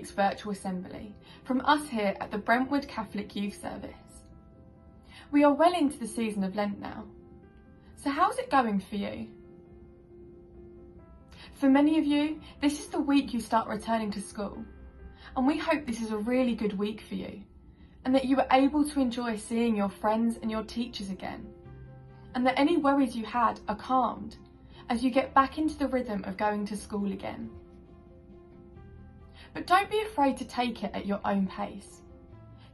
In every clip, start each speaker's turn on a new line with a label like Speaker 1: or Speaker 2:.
Speaker 1: week's virtual assembly from us here at the Brentwood Catholic Youth Service. We are well into the season of Lent now, so how's it going for you? For many of you, this is the week you start returning to school, and we hope this is a really good week for you, and that you are able to enjoy seeing your friends and your teachers again, and that any worries you had are calmed as you get back into the rhythm of going to school again. But don't be afraid to take it at your own pace.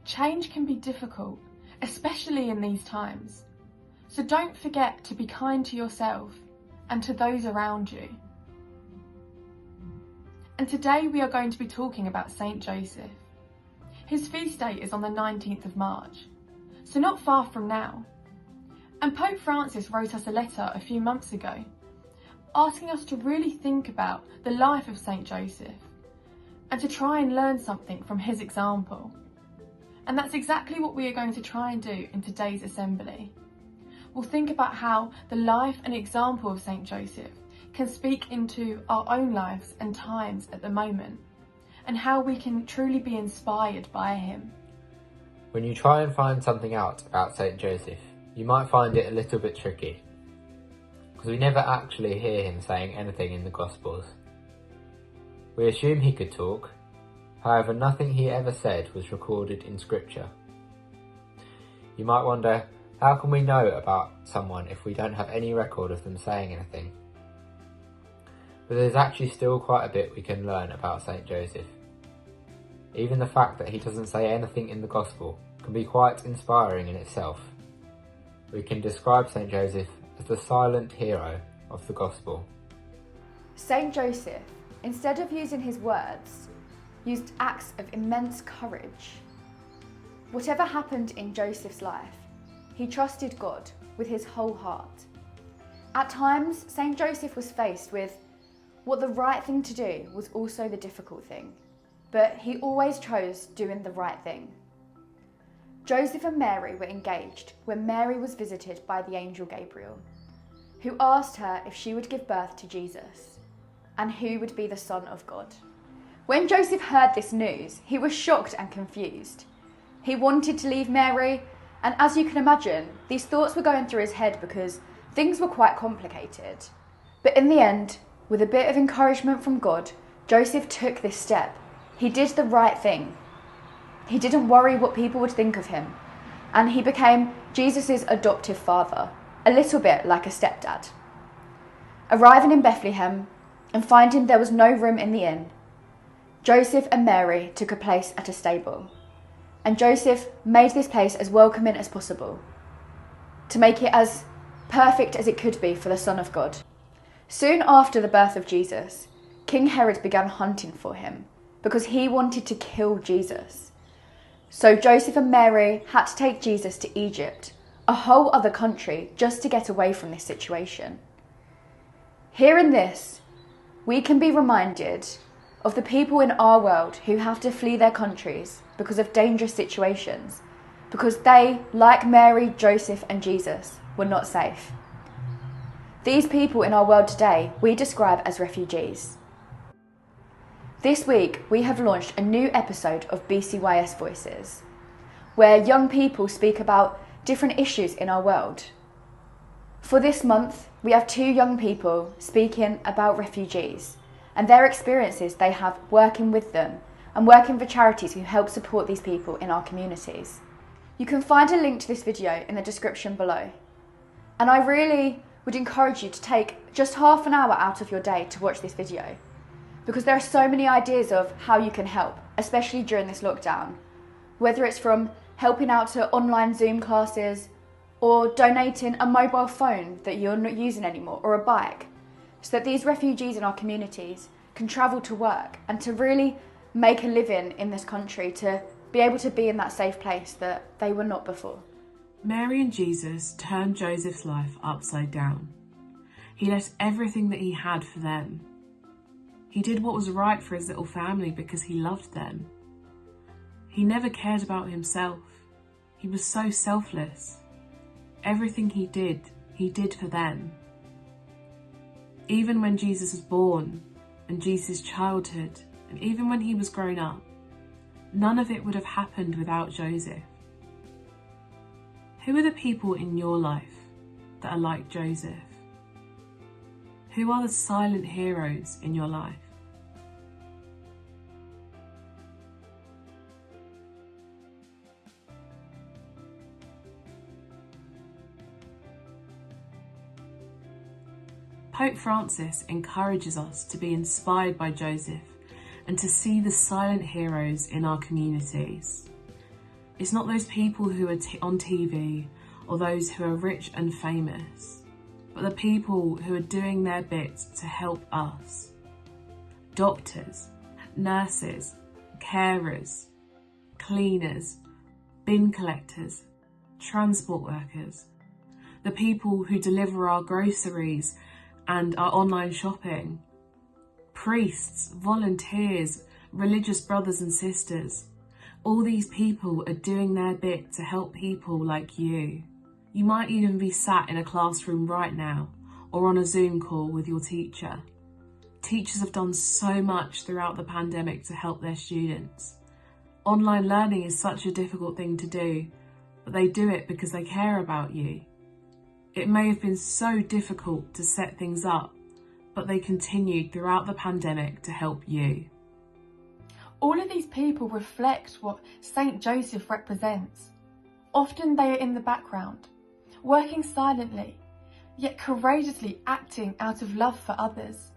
Speaker 1: Change can be difficult, especially in these times. So don't forget to be kind to yourself and to those around you. And today we are going to be talking about Saint Joseph. His feast day is on the 19th of March, so not far from now. And Pope Francis wrote us a letter a few months ago, asking us to really think about the life of Saint Joseph and to try and learn something from his example. And that's exactly what we are going to try and do in today's assembly. We'll think about how the life and example of Saint Joseph can speak into our own lives and times at the moment, and how we can truly be inspired by him.
Speaker 2: When you try and find something out about Saint Joseph, you might find it a little bit tricky, because we never actually hear him saying anything in the Gospels. We assume he could talk, however nothing he ever said was recorded in Scripture. You might wonder, how can we know about someone if we don't have any record of them saying anything? But there's actually still quite a bit we can learn about Saint Joseph. Even the fact that he doesn't say anything in the Gospel can be quite inspiring in itself. We can describe Saint Joseph as the silent hero of the Gospel.
Speaker 3: Saint Joseph, instead of using his words, used acts of immense courage. Whatever happened in Joseph's life, he trusted God with his whole heart. At times, Saint Joseph was faced with what the right thing to do was also the difficult thing, but he always chose doing the right thing. Joseph and Mary were engaged when Mary was visited by the angel Gabriel, who asked her if she would give birth to Jesus and who would be the Son of God. When Joseph heard this news, he was shocked and confused. He wanted to leave Mary, and as you can imagine, these thoughts were going through his head because things were quite complicated. But in the end, with a bit of encouragement from God, Joseph took this step. He did the right thing. He didn't worry what people would think of him, and he became Jesus' adoptive father, a little bit like a stepdad. Arriving in Bethlehem and finding there was no room in the inn, Joseph and Mary took a place at a stable, and Joseph made this place as welcoming as possible, to make it as perfect as it could be for the Son of God. Soon after the birth of Jesus, King Herod began hunting for him because he wanted to kill Jesus. So Joseph and Mary had to take Jesus to Egypt, a whole other country, just to get away from this situation. Hearing this, we can be reminded of the people in our world who have to flee their countries because of dangerous situations, because they, like Mary, Joseph and Jesus, were not safe. These people in our world today we describe as refugees. This week we have launched a new episode of BCYS Voices, where young people speak about different issues in our world. For this month, we have two young people speaking about refugees and their experiences they have working with them and working for charities who help support these people in our communities. You can find a link to this video in the description below. And I really would encourage you to take just half an hour out of your day to watch this video, because there are so many ideas of how you can help, especially during this lockdown, whether it's from helping out to online Zoom classes or donating a mobile phone that you're not using anymore or a bike, so that these refugees in our communities can travel to work and to really make a living in this country, to be able to be in that safe place that they were not before.
Speaker 4: Mary and Jesus turned Joseph's life upside down. He left everything that he had for them. He did what was right for his little family because he loved them. He never cared about himself. He was so selfless. Everything he did for them. Even when Jesus was born, and Jesus' childhood and even when he was grown up, none of it would have happened without Joseph. Who are the people in your life that are like Joseph? Who are the silent heroes in your life? Pope Francis encourages us to be inspired by Joseph and to see the silent heroes in our communities. It's not those people who are on TV or those who are rich and famous, but the people who are doing their bit to help us. Doctors, nurses, carers, cleaners, bin collectors, transport workers, the people who deliver our groceries and our online shopping, priests, volunteers, religious brothers and sisters. All these people are doing their bit to help people like you. You might even be sat in a classroom right now or on a Zoom call with your teacher. Teachers have done so much throughout the pandemic to help their students. Online learning is such a difficult thing to do, but they do it because they care about you. It may have been so difficult to set things up, but they continued throughout the pandemic to help you.
Speaker 1: All of these people reflect what Saint Joseph represents. Often they are in the background, working silently, yet courageously acting out of love for others.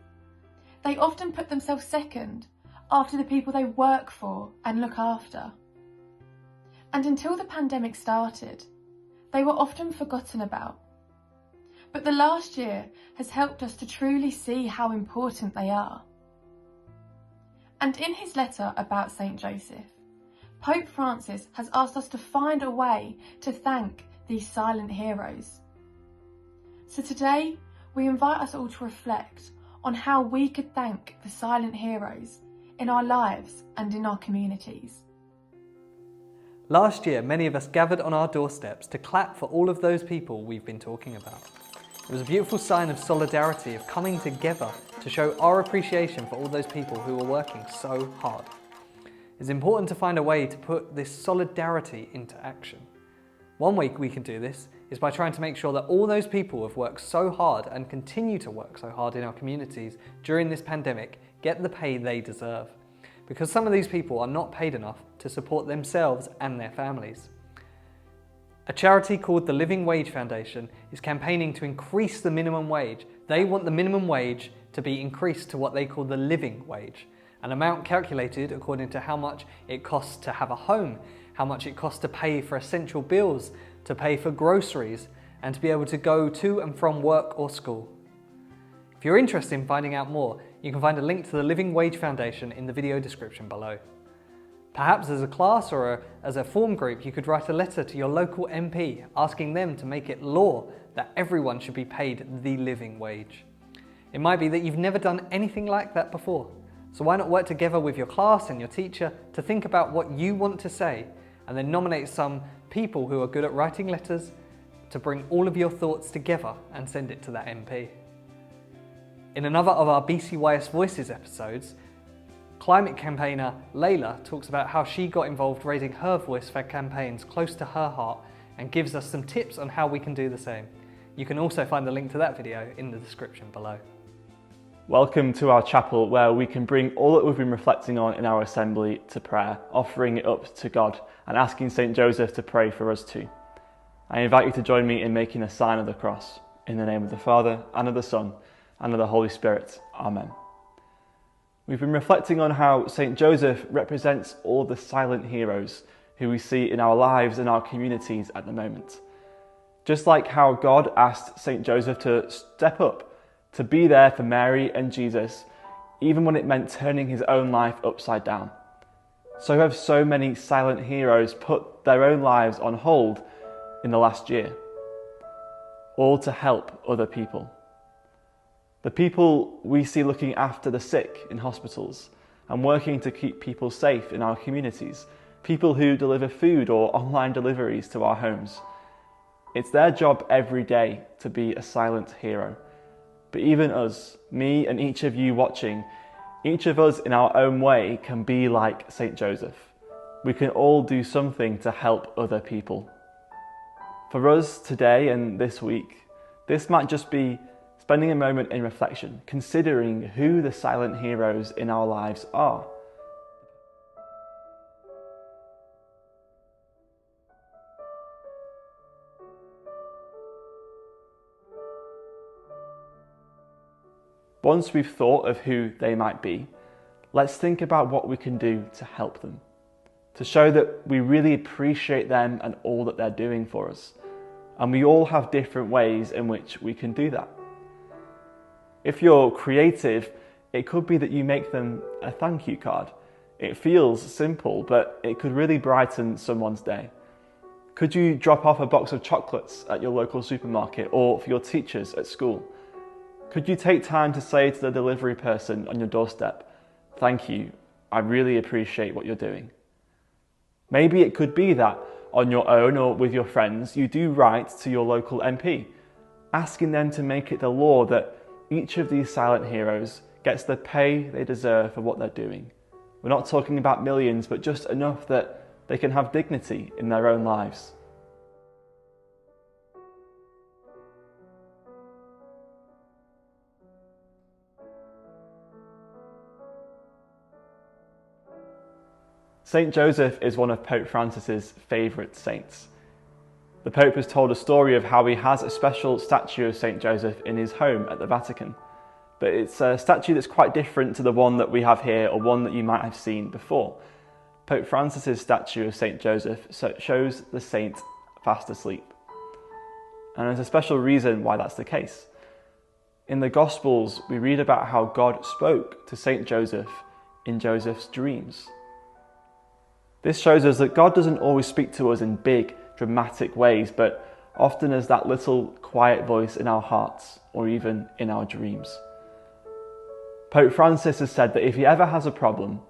Speaker 1: They often put themselves second after the people they work for and look after. And until the pandemic started, they were often forgotten about. But the last year has helped us to truly see how important they are. And in his letter about Saint Joseph, Pope Francis has asked us to find a way to thank these silent heroes. So today, we invite us all to reflect on how we could thank the silent heroes in our lives and in our communities.
Speaker 5: Last year, many of us gathered on our doorsteps to clap for all of those people we've been talking about. It was a beautiful sign of solidarity, of coming together to show our appreciation for all those people who were working so hard. It's important to find a way to put this solidarity into action. One way we can do this is by trying to make sure that all those people who have worked so hard and continue to work so hard in our communities during this pandemic get the pay they deserve. Because some of these people are not paid enough to support themselves and their families. A charity called the Living Wage Foundation is campaigning to increase the minimum wage. They want the minimum wage to be increased to what they call the living wage, an amount calculated according to how much it costs to have a home, how much it costs to pay for essential bills, to pay for groceries, and to be able to go to and from work or school. If you're interested in finding out more, you can find a link to the Living Wage Foundation in the video description below. Perhaps as a class or as a form group, you could write a letter to your local MP asking them to make it law that everyone should be paid the living wage. It might be that you've never done anything like that before, so why not work together with your class and your teacher to think about what you want to say and then nominate some people who are good at writing letters to bring all of your thoughts together and send it to that MP. In another of our BCYS Voices episodes, climate campaigner Layla talks about how she got involved raising her voice for campaigns close to her heart and gives us some tips on how we can do the same. You can also find the link to that video in the description below.
Speaker 6: Welcome to our chapel, where we can bring all that we've been reflecting on in our assembly to prayer, offering it up to God and asking St. Joseph to pray for us too. I invite you to join me in making a sign of the cross. In the name of the Father, and of the Son, and of the Holy Spirit. Amen. We've been reflecting on how St. Joseph represents all the silent heroes who we see in our lives and our communities at the moment. Just like how God asked St. Joseph to step up, to be there for Mary and Jesus, even when it meant turning his own life upside down. So have so many silent heroes put their own lives on hold in the last year, all to help other people. The people we see looking after the sick in hospitals and working to keep people safe in our communities, people who deliver food or online deliveries to our homes. It's their job every day to be a silent hero. But even us, me and each of you watching, Each of us in our own way can be like St. Joseph. We can all do something to help other people. For us today and this week, this might just be spending a moment in reflection, considering who the silent heroes in our lives are. Once we've thought of who they might be, let's think about what we can do to help them, to show that we really appreciate them and all that they're doing for us. And we all have different ways in which we can do that. If you're creative, it could be that you make them a thank you card. It feels simple, but it could really brighten someone's day. Could you drop off a box of chocolates at your local supermarket or for your teachers at school? Could you take time to say to the delivery person on your doorstep, "Thank you, I really appreciate what you're doing"? Maybe it could be that on your own or with your friends, you do write to your local MP, asking them to make it the law that each of these silent heroes gets the pay they deserve for what they're doing. We're not talking about millions, but just enough that they can have dignity in their own lives. St. Joseph is one of Pope Francis's favourite saints. The Pope has told a story of how he has a special statue of St. Joseph in his home at the Vatican. But it's a statue that's quite different to the one that we have here or one that you might have seen before. Pope Francis's statue of St. Joseph shows the saint fast asleep. And there's a special reason why that's the case. In the Gospels, we read about how God spoke to St. Joseph in Joseph's dreams. This shows us that God doesn't always speak to us in big, dramatic ways, but often as that little quiet voice in our hearts or even in our dreams. Pope Francis has said that if he ever has a problem,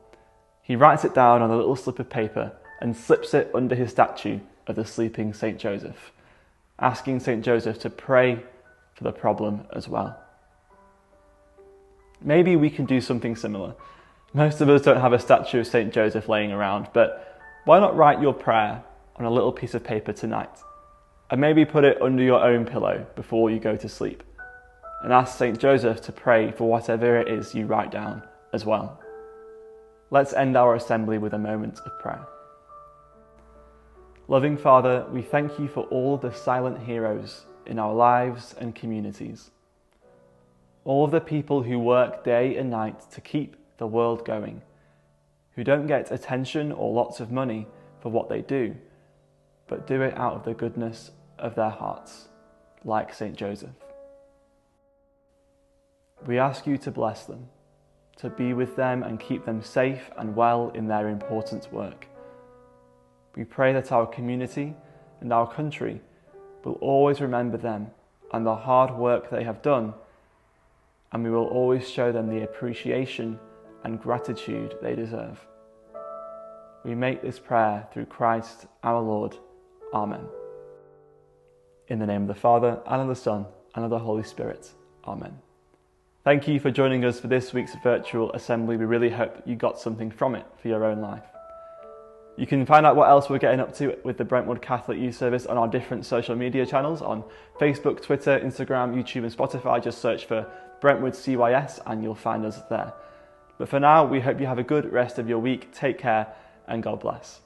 Speaker 6: he writes it down on a little slip of paper and slips it under his statue of the sleeping St. Joseph, asking St. Joseph to pray for the problem as well. Maybe we can do something similar. Most of us don't have a statue of St. Joseph laying around, but why not write your prayer on a little piece of paper tonight? And maybe put it under your own pillow before you go to sleep. And ask St. Joseph to pray for whatever it is you write down as well. Let's end our assembly with a moment of prayer. Loving Father, we thank you for all the silent heroes in our lives and communities. All of the people who work day and night to keep the world going, who don't get attention or lots of money for what they do, but do it out of the goodness of their hearts, like St. Joseph. We ask you to bless them, to be with them and keep them safe and well in their important work. We pray that our community and our country will always remember them and the hard work they have done, and we will always show them the appreciation and gratitude they deserve. We make this prayer through Christ our Lord. Amen. In the name of the Father, and of the Son, and of the Holy Spirit. Amen. Thank you for joining us for this week's virtual assembly. We really hope you got something from it for your own life. You can find out what else we're getting up to with the Brentwood Catholic Youth Service on our different social media channels on Facebook, Twitter, Instagram, YouTube and Spotify. Just search for Brentwood CYS and you'll find us there. But for now, we hope you have a good rest of your week. Take care and God bless.